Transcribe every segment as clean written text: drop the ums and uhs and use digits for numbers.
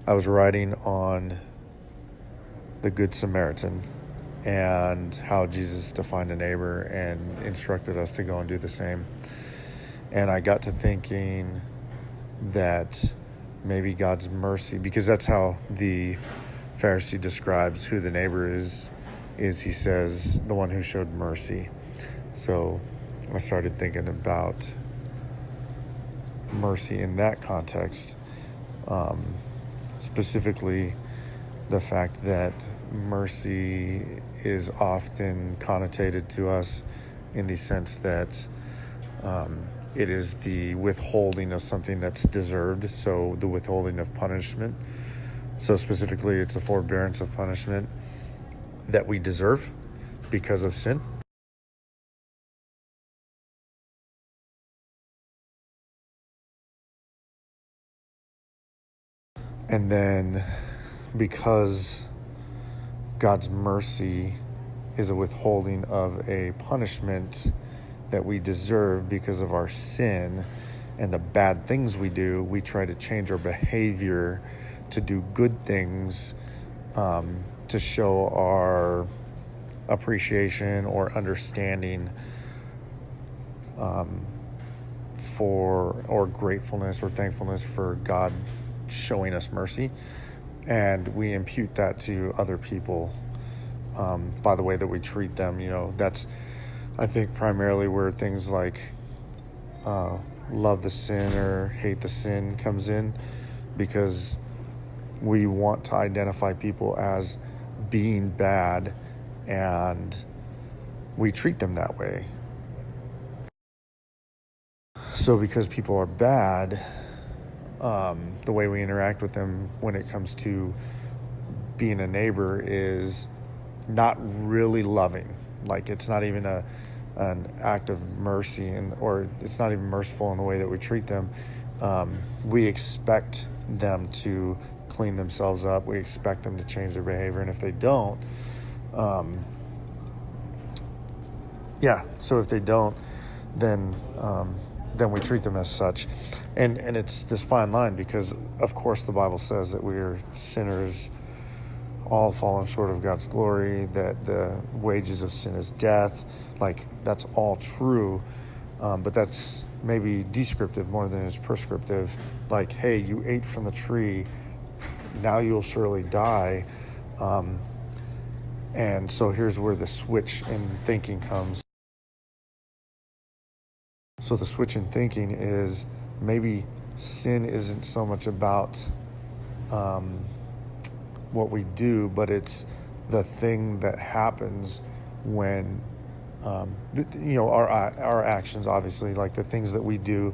I was writing on the Good Samaritan and how Jesus defined a neighbor and instructed us to go and do the same. And I got to thinking that maybe God's mercy, because that's how the Pharisee describes who the neighbor is he says, the one who showed mercy. So I started thinking about mercy in that context, specifically the fact that mercy is often connotated to us in the sense that it is the withholding of something that's deserved, so the withholding of punishment. So specifically, it's a forbearance of punishment that we deserve because of sin. And then because God's mercy is a withholding of a punishment that we deserve because of our sin and the bad things we do, we try to change our behavior to do good things, to show our appreciation or understanding or gratefulness or thankfulness for God showing us mercy. And we impute that to other people by the way that we treat them. That's, I think, primarily where things like love the sin or hate the sin comes in, because we want to identify people as being bad and we treat them that way. So because people are bad, the way we interact with them when it comes to being a neighbor is not really loving. Like, it's not even an act of mercy, or it's not even merciful in the way that we treat them. We expect them to clean themselves up. We expect them to change their behavior, and if they don't, so if they don't, then we treat them as such. And it's this fine line, because of course the Bible says that we are sinners, all fallen short of God's glory, that the wages of sin is death. Like, that's all true, but that's maybe descriptive more than it's prescriptive. Like, hey, you ate from the tree, now you'll surely die. And so here's where the switch in thinking comes. So the switch in thinking is, maybe sin isn't so much about what we do, but it's the thing that happens when our actions, obviously, like the things that we do,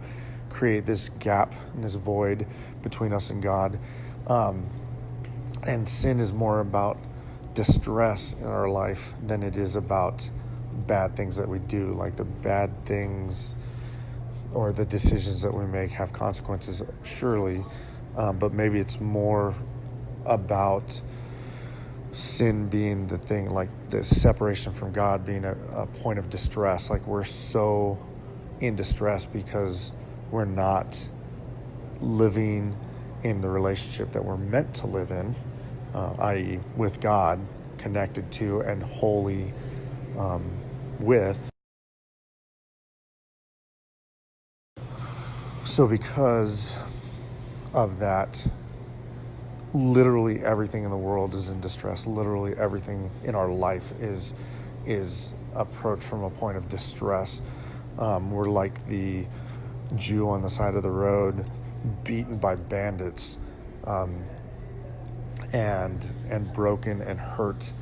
create this gap and this void between us and God. And sin is more about distress in our life than it is about bad things that we do. Like, the bad things or the decisions that we make have consequences, surely, but maybe it's more about sin being the thing, like the separation from God being a point of distress. Like, we're so in distress because we're not living in the relationship that we're meant to live in, i.e. with God, connected to and holy with. So because of that, literally everything in the world is in distress. Literally everything in our life is approached from a point of distress. We're like the Jew on the side of the road, beaten by bandits, and broken and hurt,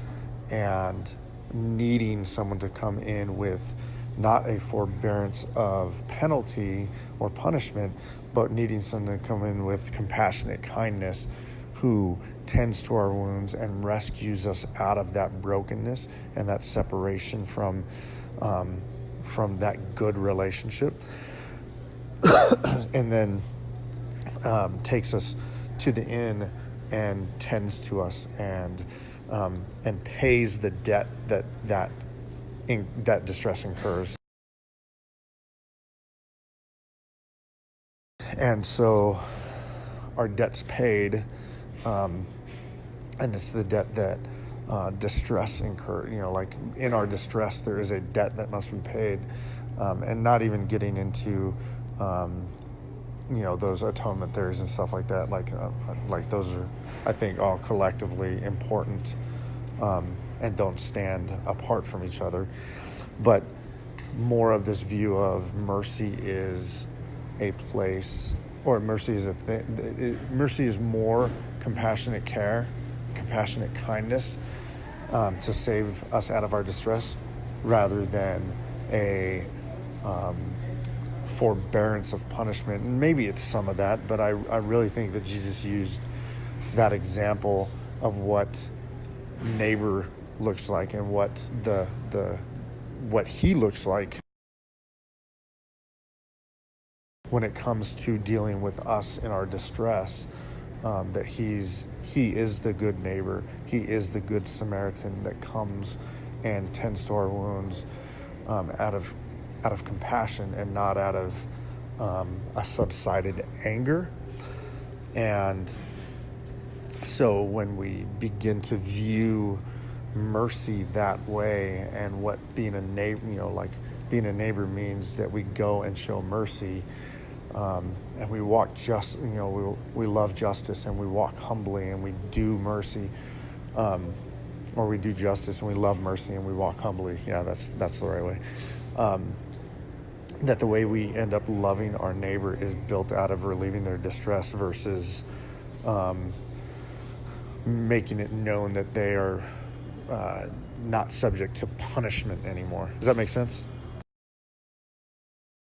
and needing someone to come in with not a forbearance of penalty or punishment, but needing someone to come in with compassionate kindness, who tends to our wounds and rescues us out of that brokenness and that separation from that good relationship, and then takes us to the inn and tends to us and pays the debt that distress incurs. And so our debt's paid, And it's the debt that distress incurred. Like in our distress, there is a debt that must be paid, and not even getting into those atonement theories and stuff like that. Like those are, I think, all collectively important, and don't stand apart from each other. But more of this view of mercy is a place, or mercy is a thing. Mercy is more compassionate care, compassionate kindness, to save us out of our distress, rather than a forbearance of punishment. And maybe it's some of that, but I really think that Jesus used that example of what neighbor looks like, and what what he looks like when it comes to dealing with us in our distress. That he is the good neighbor. He is the good Samaritan that comes and tends to our wounds, out of compassion, and not out of a subsided anger. And so when we begin to view mercy that way, and what being a neighbor, like being a neighbor means that we go and show mercy, and we walk we love justice, and we walk humbly, and we do mercy, or we do justice and we love mercy and we walk humbly. Yeah, that's the right way. That the way we end up loving our neighbor is built out of relieving their distress versus making it known that they are not subject to punishment anymore. Does that make sense?